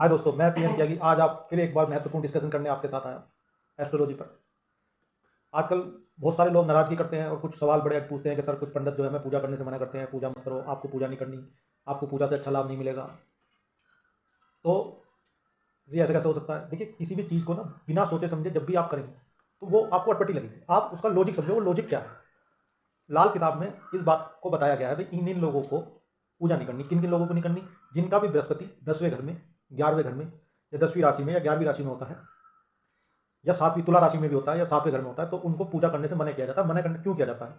हाय दोस्तों, मैं पीएम त्यागी आज आप फिर एक बार महत्वपूर्ण डिस्कशन करने आपके साथ आया एस्ट्रोलॉजी पर। आजकल बहुत सारे लोग नाराज़गी करते हैं और कुछ सवाल बड़े पूछते हैं कि सर कुछ पंडित जो है हमें पूजा करने से मना करते हैं, पूजा मत करो, आपको पूजा नहीं करनी, आपको पूजा से अच्छा लाभ नहीं मिलेगा। तो जी ऐसा कैसे हो सकता है? देखिए, किसी भी चीज़ को ना बिना सोचे समझे जब भी आप करेंगे तो वो आपको अटपटी लगेगी। आप उसका लॉजिक समझो, वो लॉजिक क्या है। लाल किताब में इस बात को बताया गया है भाई, इन इन लोगों को पूजा नहीं करनी। किन किन लोगों को नहीं करनी? जिनका भी बृहस्पति 10वें घर में, 11वें घर में या 10वीं राशि में या 11वीं राशि में होता है, या 7वीं तुला राशि में भी होता है या 7वें घर में होता है, तो उनको पूजा करने से मना किया जाता है। मना करने क्यों किया जाता है?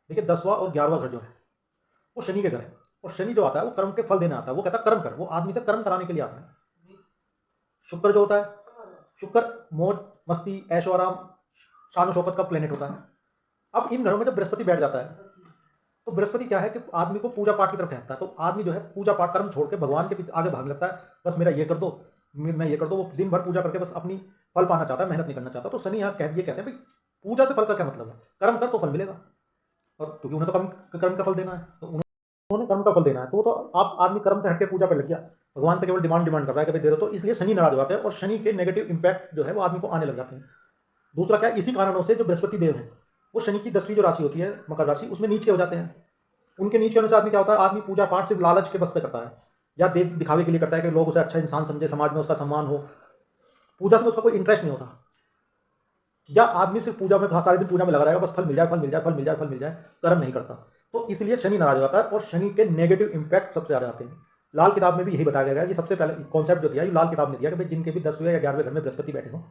देखिए, 10वां और 11वां घर जो है वो शनि के घर है, और शनि जो आता है वो कर्म के फल देने आता है। वो कहता है कर्म कर, वो आदमी से कर्म कराने के लिए आता है। शुक्र जो होता है, शुक्र मौज मस्ती ऐशो आराम शान शौकत का प्लेनेट होता है। अब इन घरों में जब बृहस्पति बैठ जाता है तो बृहस्पति क्या है कि आदमी को पूजा पाठ की तरफ खींचता है। तो आदमी जो है पूजा पाठ कर्म छोड़ के भगवान के पीछे आगे भागने लगता है। बस मेरा ये कर दो, मैं ये कर दो। वो दिन भर पूजा करके बस अपनी फल पाना चाहता है, मेहनत नहीं करना चाहता। तो शनि यहाँ ये कहते हैं भाई, पूजा से फल का क्या मतलब है? कर्म कर तो फल मिलेगा। और क्योंकि उन्हें तो कर्म कर्म का फल देना है, तो उन्होंने कर्म का फल देना है, तो वो तो आप आदमी कर्म से हटके पूजा पर लग गया, भगवान से केवल डिमांड कर रहा है कि भाई दे दो। तो इसलिए शनि नाराज हो जाते हैं और शनि के नेगेटिव इंपैक्ट जो है वो आदमी को आने लग जाते हैं। दूसरा क्या है, इसी कारणों से जो बृहस्पति देव है वो शनि की 10वीं जो राशि होती है मकर राशि, उसमें नीचे हो जाते हैं। उनके नीचे होने से आदमी क्या होता है, आदमी पूजा पाठ सिर्फ लालच के बस से करता है, या देख दिखावे के लिए करता है कि लोग उसे अच्छा इंसान समझे, समाज में उसका सम्मान हो। पूजा से उसका कोई इंटरेस्ट नहीं होता। या आदमी सिर्फ पूजा में सारे दिन पूजा में लगा रहेगा, बस फल मिल जाए, फल मिल जाए, फल मिल जाए, फल मिल जाए, कर्म नहीं करता। तो इसलिए शनि नाराज हो जाता है और शनि के नेगेटिव इंपैक्ट सबसे ज्यादा आते हैं। लाल किताब में भी यही बताया गया है। ये सबसे पहले कॉन्सेप्ट जो दिया ये लाल किताब ने दिया कि भाई जिनके भी 10वें या 11वें घर में बृहस्पति बैठे हो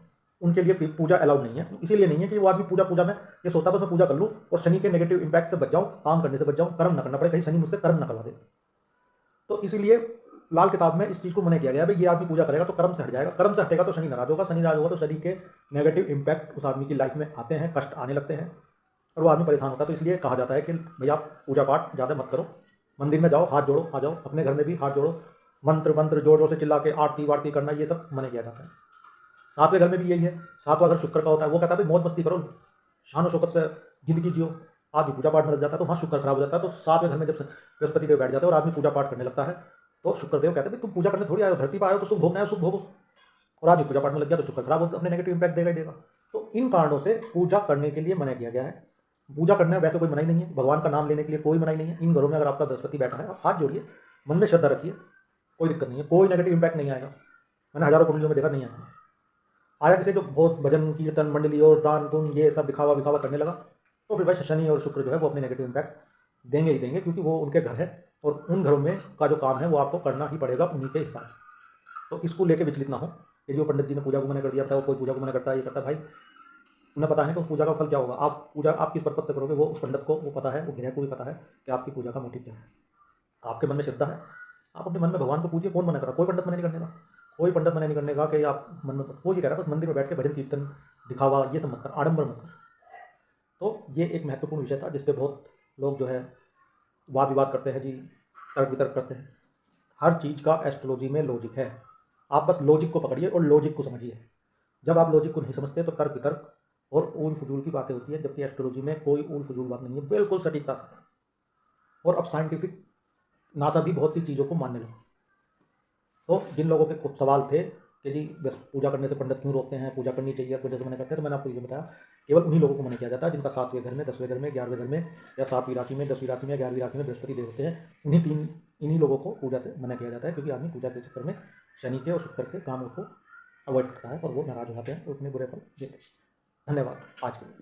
उनके लिए पूजा अलाउड नहीं है। इसीलिए नहीं है कि वो आदमी पूजा पूजा में ये सोता बस मैं पूजा कर लूँ और शनि के नेगेटिव इंपैक्ट से बच जाऊँ, काम करने से बच जाऊँ, कर्म न करना पड़े, कहीं शनि मुझसे कर्म न करवा दे। तो इसीलिए लाल किताब में इस चीज़ को मना किया गया है भाई, ये आदमी पूजा करेगा तो कर्म से हट जाएगा, कर्म से हटेगा तो शनि नाराज होगा, शनि नाराज होगा तो शनि के नेगेटिव इंपैक्ट उस आदमी की लाइफ में आते हैं, कष्ट आने लगते हैं और वो आदमी परेशान होता है। तो इसलिए कहा जाता है कि भैया आप पूजा पाठ ज़्यादा मत करो, मंदिर में जाओ, हाथ जोड़ो, आ जाओ, अपने घर में भी हाथ जोड़ो, मंत्र मंत्र जोर जोर से चिल्ला के आरती वारती करना, ये सब मना किया जाता है। 7वें घर में भी यही है। 7वां घर शुक्र का होता है। वो कहता है भाई मौज मस्ती करो, शान शौकत से जिंदगी जियो। आदमी पूजा पाठ में लग जाता है तो वहाँ शुक्र खराब हो जाता है। तो 7वें घर में जब बृहस्पति देव बैठ जाते हैं और आदमी पूजा पाठ करने लगता है तो शुक्रदेव कहते हैं भाई तुम पूजा करने थोड़ी आए हो, धरती पर आए हो तो सुख भोगना है, सुख भोगो। और आदमी पूजा पाठ में लग गया तो शुक्र खराब होता, अपने नेगेटिव इंपैक्ट देगा ही देगा। तो इन कारणों से पूजा करने के लिए मना किया गया है। पूजा करना वैसे कोई मनाही नहीं है, भगवान का नाम लेने के लिए कोई मनाही नहीं है। इन घरों में अगर आपका बृहस्पति बैठा है आप हाथ जोड़िए, मन में श्रद्धा रखिए, कोई दिक्कत नहीं है, कोई नेगेटिव इंपैक्ट नहीं आएगा। मैंने हजारों कुंडलियों में देखा, नहीं आया। आया किसी जो बहुत भजन कीर्तन मंडली और दान पुण्य ये सब दिखावा विखावा करने लगा तो फिर भाई शनि और शुक्र जो है वो अपने नेगेटिव इंपैक्ट देंगे ही देंगे, क्योंकि वो उनके घर है और उन घरों में का जो काम है वो आपको करना ही पड़ेगा उन्हीं के हिसाब से। तो इसको लेके विचलित ना हो कि जो पंडित जी ने पूजा को मना कर दिया था, वो कोई पूजा को मना करता है, ये करता है, भाई उन्हें पता है कि उस पूजा का फल क्या होगा। आप पूजा आप किस पर्पज से करोगे वो उस पंडित को वो पता है, वो गृह को भी पता है कि आपकी पूजा का मोटिव क्या है। आपके मन में श्रद्धा है, आप अपने मन में भगवान को पूजिए। कौन मना कर रहा? कोई पंडित मना नहीं करने का, कोई पंडित मना नहीं करने का कि आप मन में, वो ये कह रहा है बस मंदिर में बैठ के भजन कीर्तन दिखावा ये सब मत कर, आडंबर मत कर। तो ये एक महत्वपूर्ण विषय था जिसपे बहुत लोग जो है वाद विवाद करते हैं जी, तर्क वितर्क करते हैं। हर चीज़ का एस्ट्रोलॉजी में लॉजिक है। आप बस लॉजिक को पकड़िए और लॉजिक को समझिए। जब आप लॉजिक को नहीं समझते तो तर्क वितर्क और ऊल फजूल की बातें होती है, जबकि एस्ट्रोलॉजी में कोई ऊल फजूल बात नहीं है, बिल्कुल सटीकता से। और अब साइंटिफिक नासा भी बहुत सी चीज़ों को मानने लगा। तो जिन लोगों के खूब सवाल थे कि जी बस पूजा करने से पंडित क्यों रोकते हैं, पूजा करनी चाहिए, पूजा से मना करते हैं, तो मैंने आपको ये बताया केवल उन्हीं लोगों को मना किया जाता है जिनका 7वें घर में, 10वें घर में, 11वें घर में या 7वीं राशि में, 10वीं राशि में, 11वीं राशि में बृहस्पति देव होते हैं। इन्हीं लोगों को पूजा से मना किया जाता है, क्योंकि आदमी पूजा के चक्कर में शनि के और शुक्र के कामों को अवॉइड करता है और वो नाराज हो जाते हैं और उतने बुरे फल देते हैं। धन्यवाद आज के लिए।